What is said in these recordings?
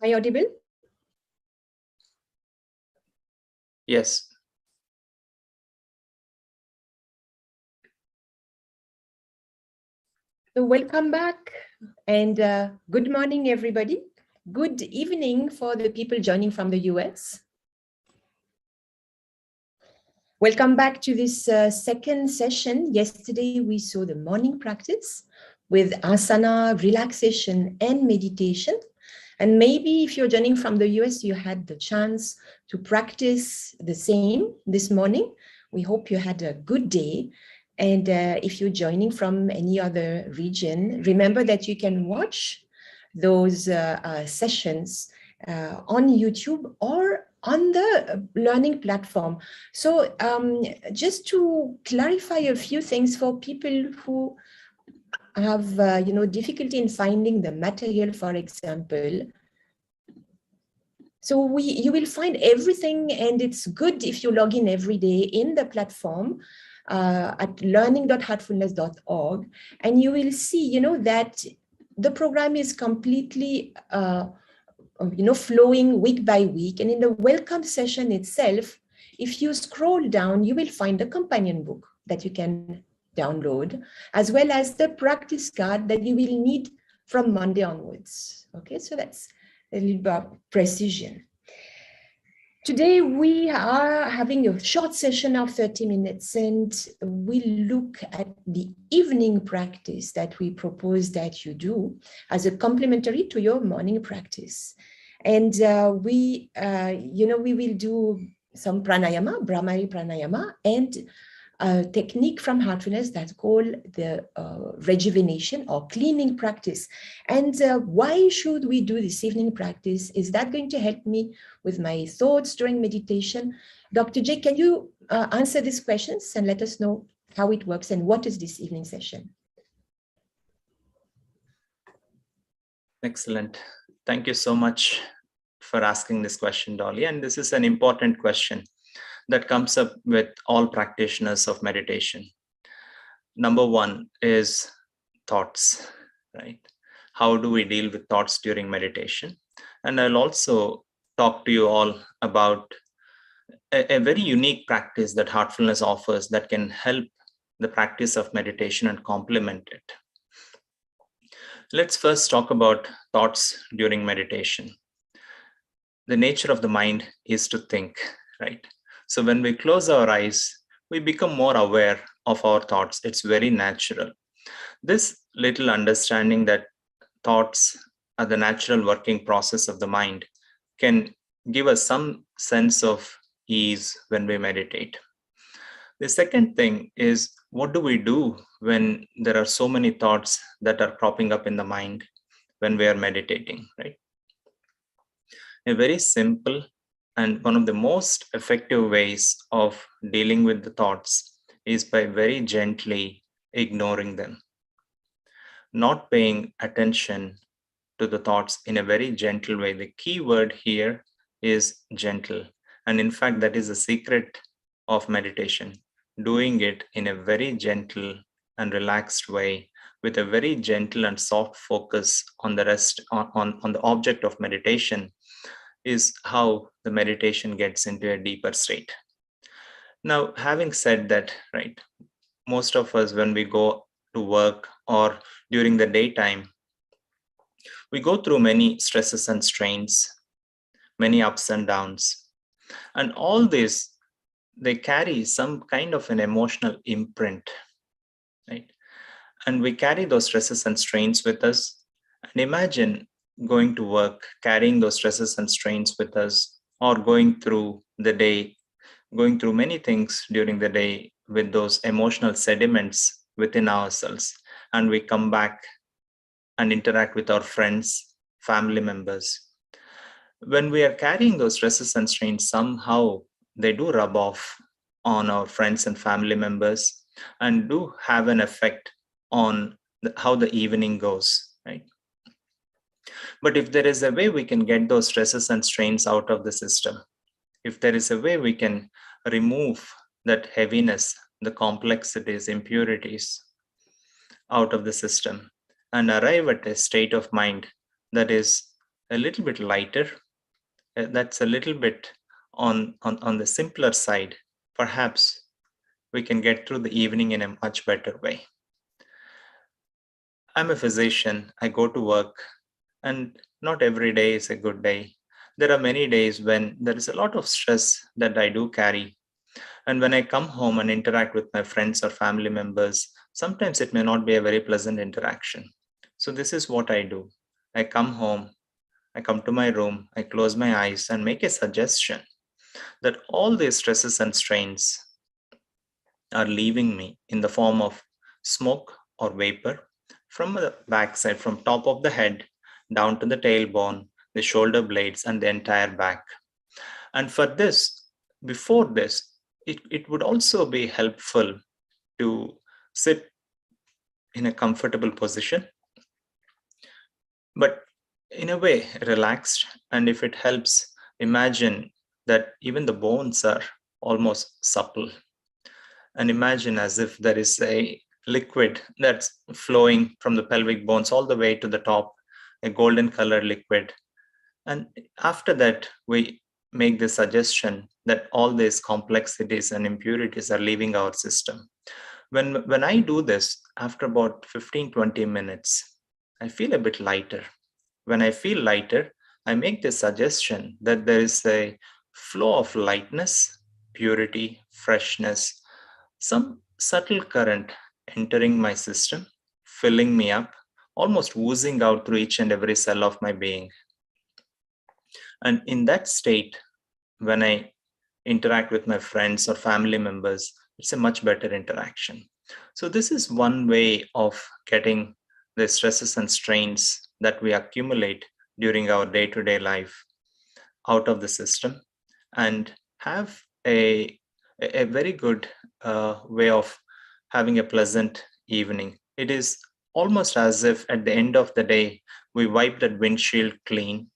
Am I audible? Yes. So welcome back and good morning, everybody. Good evening for the people joining from the US. Welcome back to this second session. Yesterday, we saw the morning practice with asana, relaxation, and meditation. And maybe if you're joining from the US, you had the chance to practice the same this morning. We hope you had a good day. And if you're joining from any other region, remember that you can watch those sessions on YouTube or on the learning platform. So just to clarify a few things for people who have difficulty in finding the material, for example. So you will find everything, and it's good if you log in every day in the platform at learning.heartfulness.org, and you will see, that the program is completely, flowing week by week. And in the welcome session itself, if you scroll down, you will find a companion book that you can download, as well as the practice card that you will need from Monday onwards. Okay, so that's a little bit of precision. Today, we are having a short session of 30 minutes, and we look at the evening practice that we propose that you do as a complementary to your morning practice. And we will do some pranayama, Brahmari pranayama, and a technique from Heartfulness that's called the rejuvenation or cleaning practice. And why should we do this evening practice? Is that going to help me with my thoughts during meditation? Dr. J, can you answer these questions and let us know how it works and what is this evening session? Excellent. Thank you so much for asking this question, Dolly. And this is an important question that comes up with all practitioners of meditation. Number one is thoughts, right? How do we deal with thoughts during meditation? And I'll also talk to you all about a very unique practice that Heartfulness offers that can help the practice of meditation and complement it. Let's first talk about thoughts during meditation. The nature of the mind is to think, right? So when we close our eyes, we become more aware of our thoughts. It's very natural. This little understanding that thoughts are the natural working process of the mind can give us some sense of ease when we meditate. The second thing is, what do we do when there are so many thoughts that are cropping up in the mind when we are meditating, right? A very simple and one of the most effective ways of dealing with the thoughts is by very gently ignoring them, not paying attention to the thoughts in a very gentle way. The key word here is gentle. And in fact, that is the secret of meditation, doing it in a very gentle and relaxed way with a very gentle and soft focus on the rest, on the object of meditation, is how the meditation gets into a deeper state. Now, having said that, right, most of us, when we go to work or during the daytime, we go through many stresses and strains, many ups and downs. And all this, they carry some kind of an emotional imprint, right? And we carry those stresses and strains with us. And imagine going to work, carrying those stresses and strains with us, or going through the day, going through many things during the day with those emotional sediments within ourselves. And we come back and interact with our friends, family members. When we are carrying those stresses and strains, somehow they do rub off on our friends and family members and do have an effect on how the evening goes, right? But if there is a way we can get those stresses and strains out of the system, if there is a way we can remove that heaviness, the complexities, impurities out of the system and arrive at a state of mind that is a little bit lighter, that's a little bit on the simpler side, perhaps we can get through the evening in a much better way. I'm a physician, I go to work, and not every day is a good day. There are many days when there is a lot of stress that I do carry. And when I come home and interact with my friends or family members, sometimes it may not be a very pleasant interaction. So, this is what I do. I come home, I come to my room, I close my eyes and make a suggestion that all these stresses and strains are leaving me in the form of smoke or vapor from the backside, from top of the head down to the tailbone, the shoulder blades, and the entire back. And for this, before this, it would also be helpful to sit in a comfortable position, but in a way relaxed. And if it helps, imagine that even the bones are almost supple. And imagine as if there is a liquid that's flowing from the pelvic bones all the way to the top, a golden color liquid. And after that, we make the suggestion that all these complexities and impurities are leaving our system. When I do this, after about 15-20 minutes, I feel a bit lighter. When I feel lighter, I make the suggestion that there is a flow of lightness, purity, freshness, some subtle current entering my system, filling me up, almost oozing out through each and every cell of my being. And in that state, when I interact with my friends or family members, it's a much better interaction. So this is one way of getting the stresses and strains that we accumulate during our day-to-day life out of the system and have a very good way of having a pleasant evening. It is almost as if at the end of the day, we wipe that windshield clean.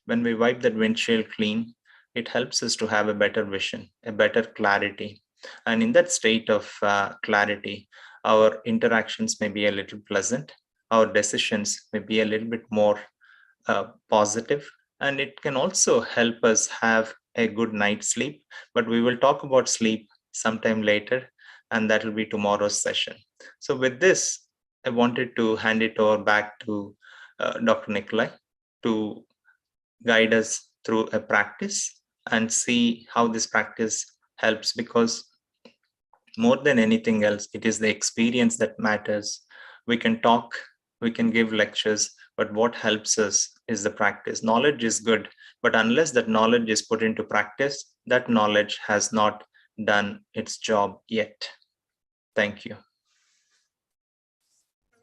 When we wipe that windshield clean, it helps us to have a better vision, a better clarity. And in that state of clarity, our interactions may be a little pleasant, our decisions may be a little bit more positive, and it can also help us have a good night's sleep. But we will talk about sleep sometime later, and that will be tomorrow's session. So with this, I wanted to hand it over back to Dr. Nikolai to guide us through a practice and see how this practice helps, because more than anything else, it is the experience that matters. We can talk, we can give lectures, but what helps us is the practice. Knowledge is good, but unless that knowledge is put into practice, that knowledge has not done its job yet. Thank you.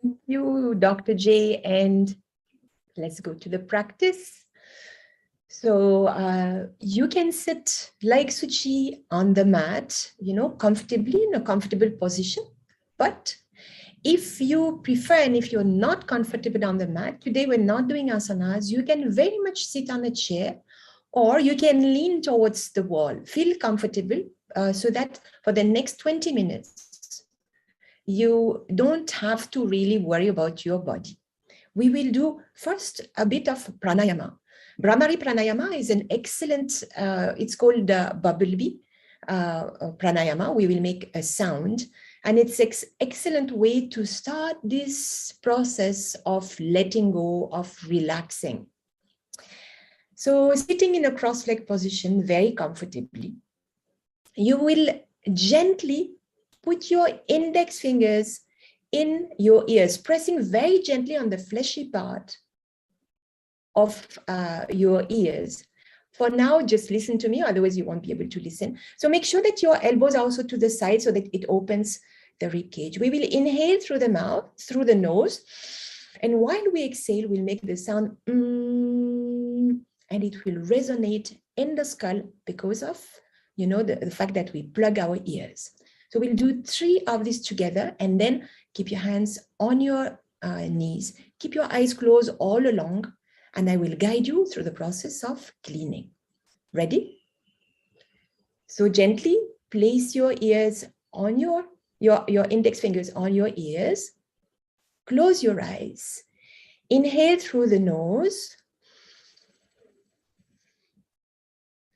Thank you, Dr. J. And let's go to the practice. So you can sit like Suchi on the mat, comfortably in a comfortable position. But if you prefer and if you're not comfortable on the mat, today we're not doing asanas, you can very much sit on a chair or you can lean towards the wall. Feel comfortable so that for the next 20 minutes, you don't have to really worry about your body. We will do first a bit of pranayama. Brahmari pranayama is an excellent, it's called bubblebee pranayama. We will make a sound, and it's an excellent way to start this process of letting go, of relaxing. So sitting in a cross-legged position very comfortably, you will gently put your index fingers in your ears, pressing very gently on the fleshy part of your ears. For now, just listen to me, otherwise you won't be able to listen. So make sure that your elbows are also to the side so that it opens the rib cage. We will inhale through the mouth, through the nose. And while we exhale, we'll make the sound and it will resonate in the skull because of, the fact that we plug our ears. So we'll do 3 of these together, and then keep your hands on your knees. Keep your eyes closed all along, and I will guide you through the process of cleaning. Ready? So gently place your ears on your index fingers on your ears. Close your eyes. Inhale through the nose.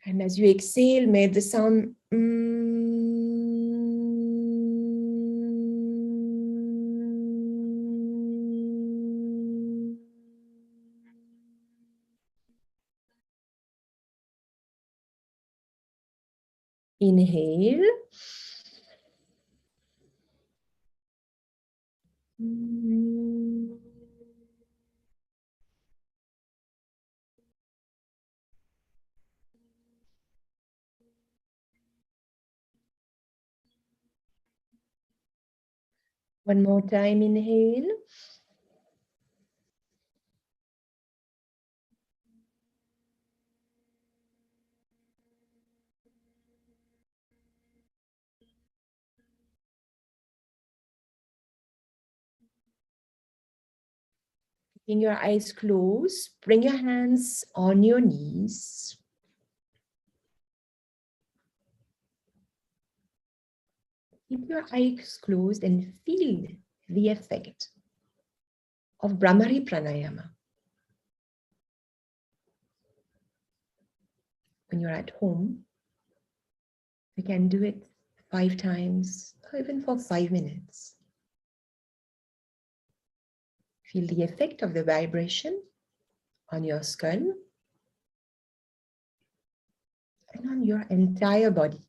And as you exhale, may the sound inhale. One more time, inhale. Keeping your eyes closed, bring your hands on your knees. Keep your eyes closed and feel the effect of Brahmari pranayama. When you're at home, you can do it 5 times or even for 5 minutes. Feel the effect of the vibration on your skull and on your entire body.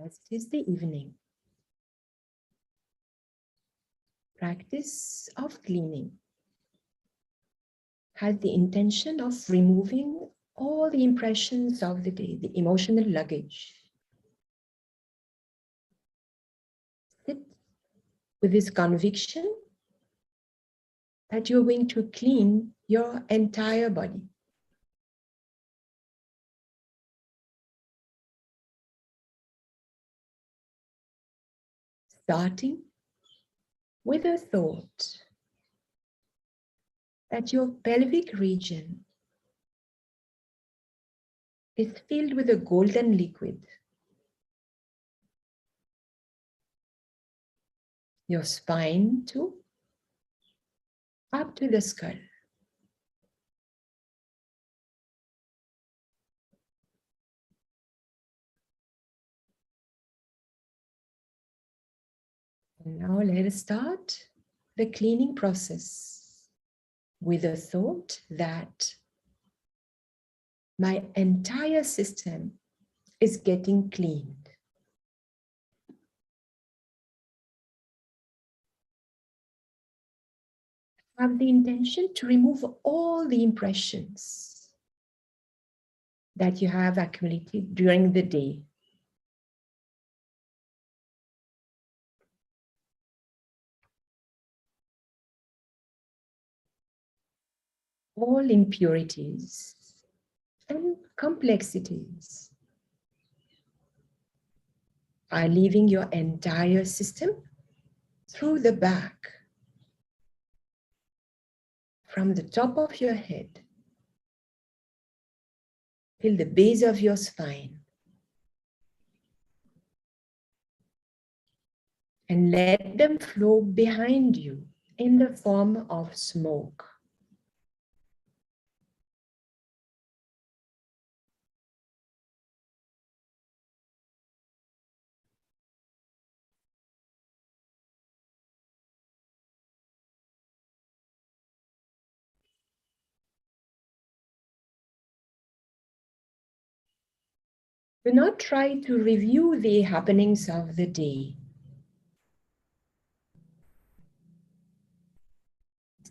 As it is the evening, practice of cleaning has the intention of removing all the impressions of the day, the emotional luggage. Sit with this conviction that you're going to clean your entire body. Starting with a thought that your pelvic region is filled with a golden liquid. Your spine too, up to the skull. And now let us start the cleaning process with a thought that my entire system is getting cleaned. Have the intention to remove all the impressions that you have accumulated during the day. All impurities and complexities are leaving your entire system through the back, from the top of your head till the base of your spine. And let them flow behind you in the form of smoke. Do not try to review the happenings of the day.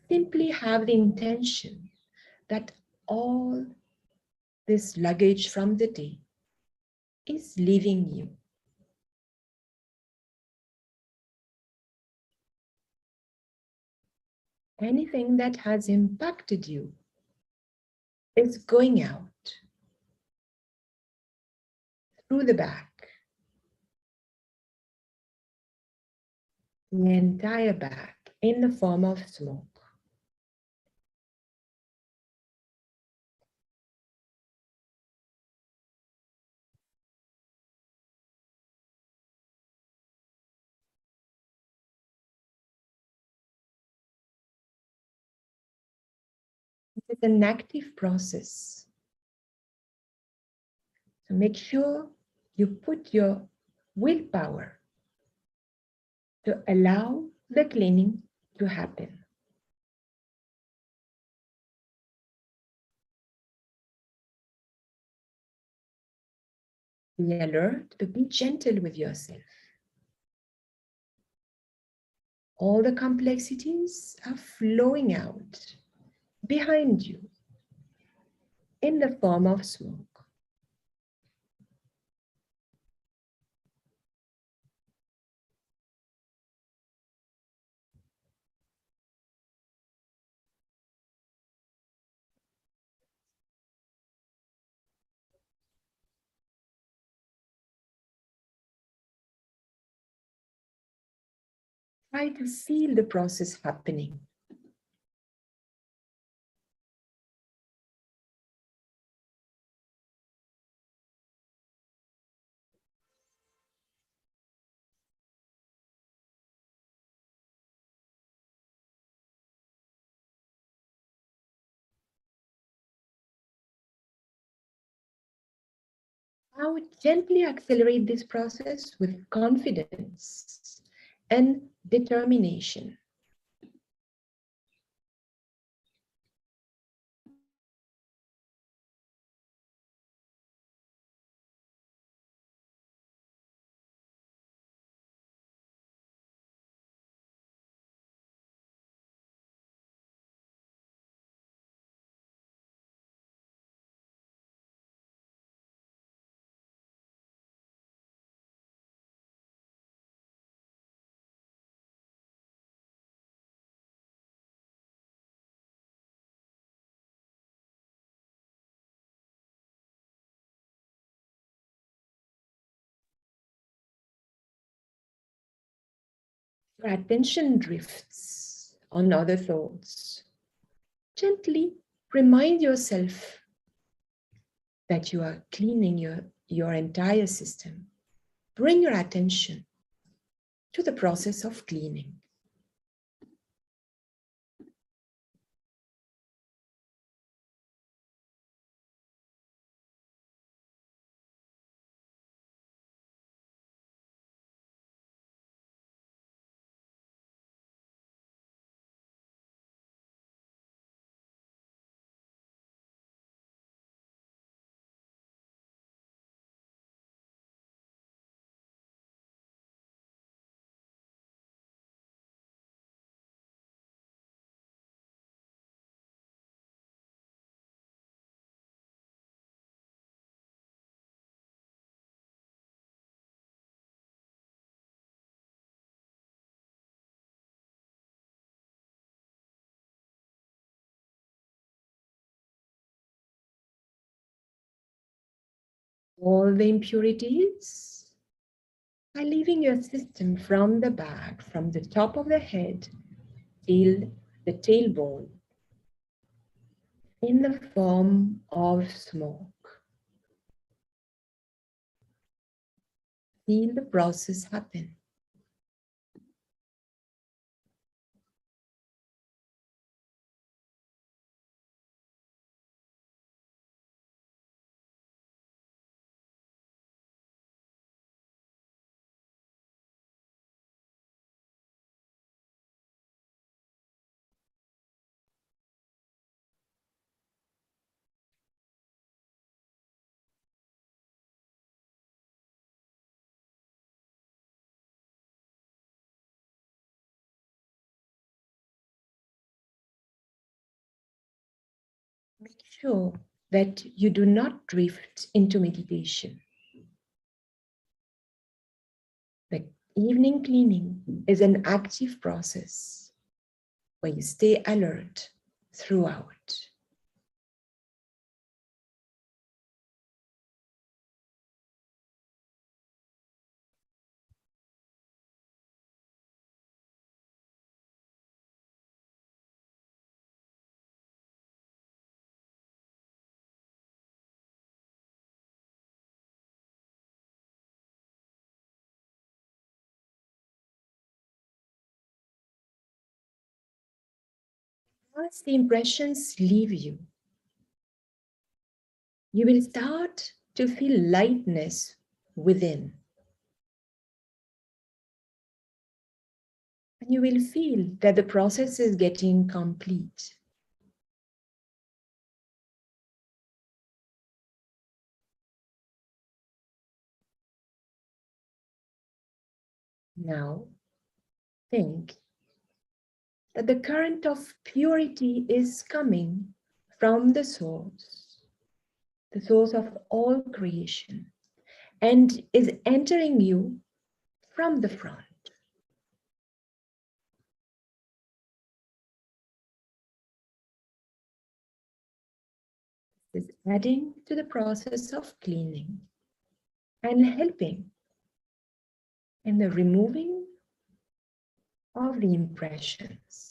Simply have the intention that all this luggage from the day is leaving you. Anything that has impacted you is going out through the back, the entire back in the form of smoke. It's an active process. So make sure you put your willpower to allow the cleaning to happen. Be alert, but be gentle with yourself. All the complexities are flowing out behind you in the form of smoke. Try to feel the process happening. I would gently accelerate this process with confidence and determination. Your attention drifts on other thoughts. Gently remind yourself that you are cleaning your entire system. Bring your attention to the process of cleaning. All the impurities by leaving your system from the back, from the top of the head till the tailbone in the form of smoke. Feel the process happen. Make sure that you do not drift into meditation. The evening cleaning is an active process where you stay alert throughout. As the impressions leave you, you will start to feel lightness within. And you will feel that the process is getting complete. Now, think that the current of purity is coming from the source of all creation, and is entering you from the front. This is adding to the process of cleaning and helping in the removing of the impressions.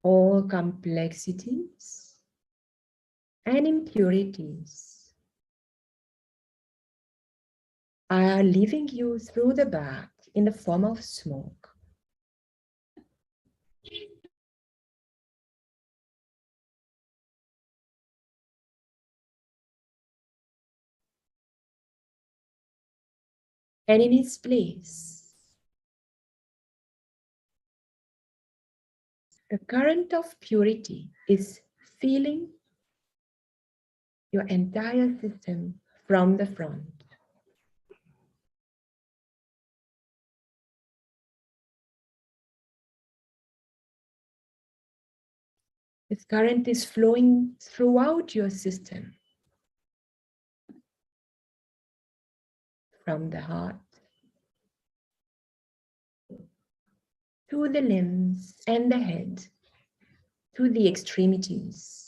All complexities and impurities are leaving you through the back in the form of smoke. And in its place, the current of purity is filling your entire system from the front. This current is flowing throughout your system, from the heart to the limbs and the head, to the extremities.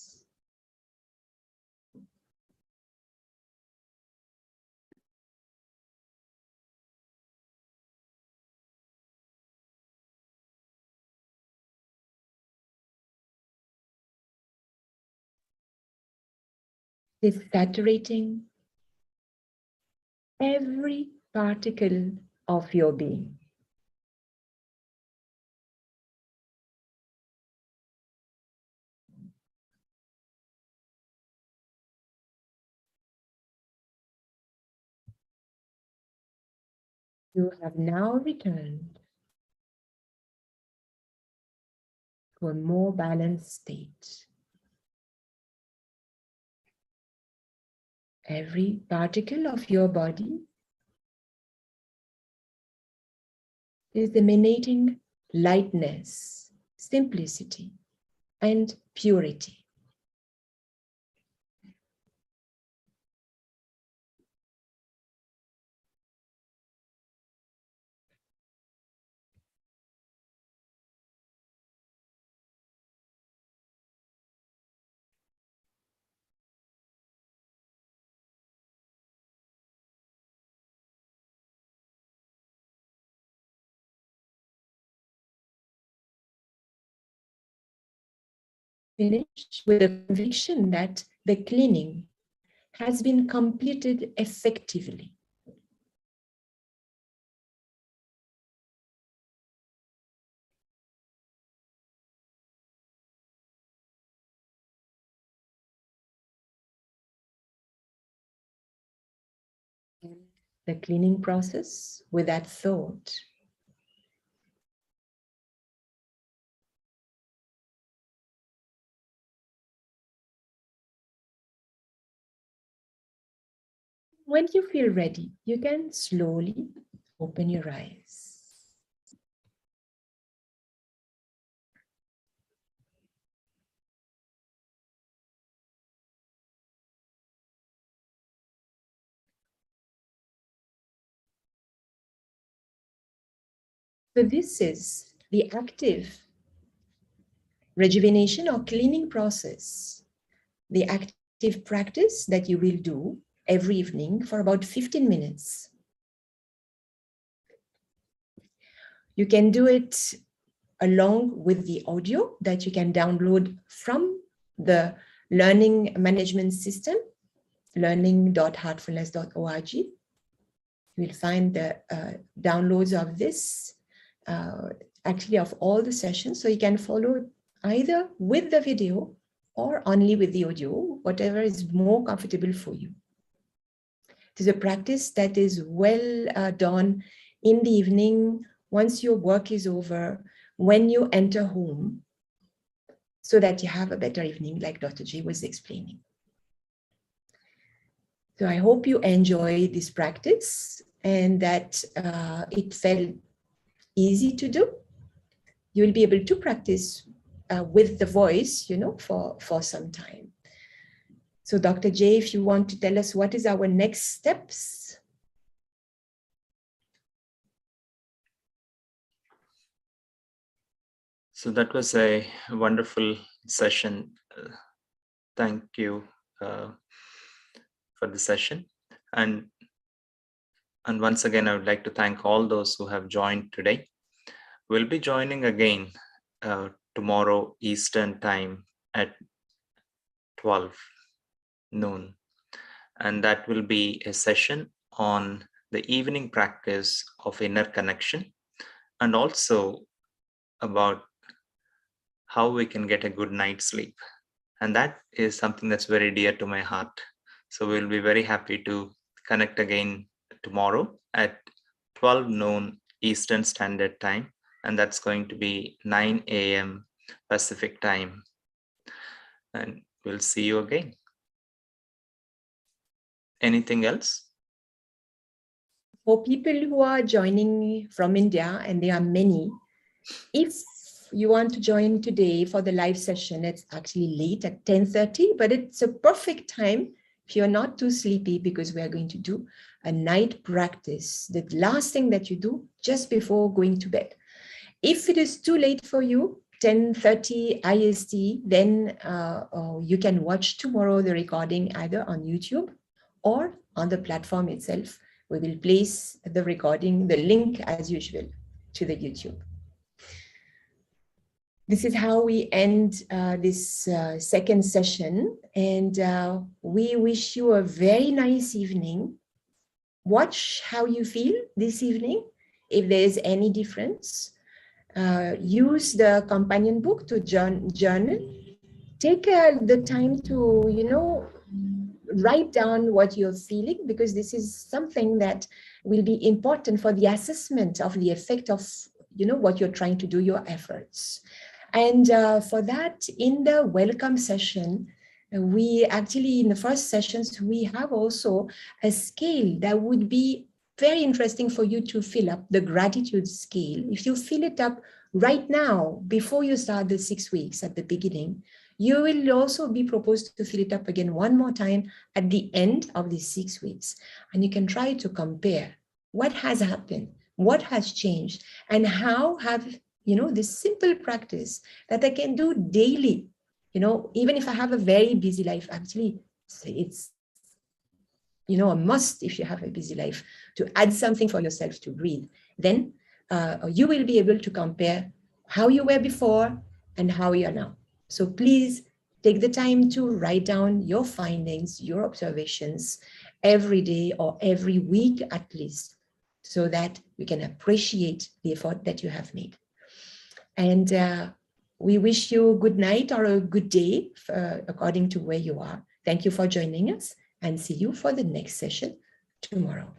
Is saturating every particle of your being. You have now returned to a more balanced state. Every particle of your body is emanating lightness, simplicity, and purity. Finish with the conviction that the cleaning has been completed effectively. The cleaning process with that thought. When you feel ready, you can slowly open your eyes. So this is the active rejuvenation or cleaning process, the active practice that you will do every evening for about 15 minutes. You can do it along with the audio that you can download from the learning management system, learning.heartfulness.org. You will find the downloads of this, actually of all the sessions. So you can follow either with the video or only with the audio, whatever is more comfortable for you. It is a practice that is well done in the evening, once your work is over, when you enter home, so that you have a better evening, like Dr. J was explaining. So I hope you enjoy this practice and that it felt easy to do. You will be able to practice with the voice, for some time. So Dr. J, if you want to tell us what is our next steps. So that was a wonderful session. Thank you for the session. And once again, I would like to thank all those who have joined today. We'll be joining again tomorrow Eastern time at 12 noon. And that will be a session on the evening practice of inner connection, and also about how we can get a good night's sleep. And that is something that's very dear to my heart. So we'll be very happy to connect again tomorrow at 12 noon Eastern Standard Time. And that's going to be 9 a.m. Pacific time. And we'll see you again. Anything else? For people who are joining from India, and there are many, if you want to join today for the live session, it's actually late at 10:30, but it's a perfect time if you're not too sleepy, because we are going to do a night practice, the last thing that you do just before going to bed. If it is too late for you, 10:30 IST, then you can watch tomorrow the recording either on YouTube or on the platform itself. We will place the recording, the link as usual, to the YouTube. This is how we end this second session, and we wish you a very nice evening. Watch how you feel this evening. If there is any difference, use the companion book to journal. Take the time to, write down what you're feeling, because this is something that will be important for the assessment of the effect of, what you're trying to do, your efforts. And for that, in the welcome session, we actually, in the first sessions, we have also a scale that would be very interesting for you to fill up, the gratitude scale. If you fill it up right now, before you start the 6 weeks at the beginning, you will also be proposed to fill it up again one more time at the end of the 6 weeks. And you can try to compare what has happened, what has changed, and how have, this simple practice that I can do daily, even if I have a very busy life. Actually, it's, a must, if you have a busy life, to add something for yourself to breathe. Then you will be able to compare how you were before and how you are now. So please take the time to write down your findings, your observations every day or every week at least, so that we can appreciate the effort that you have made. And we wish you a good night or a good day according to where you are. Thank you for joining us, and see you for the next session tomorrow.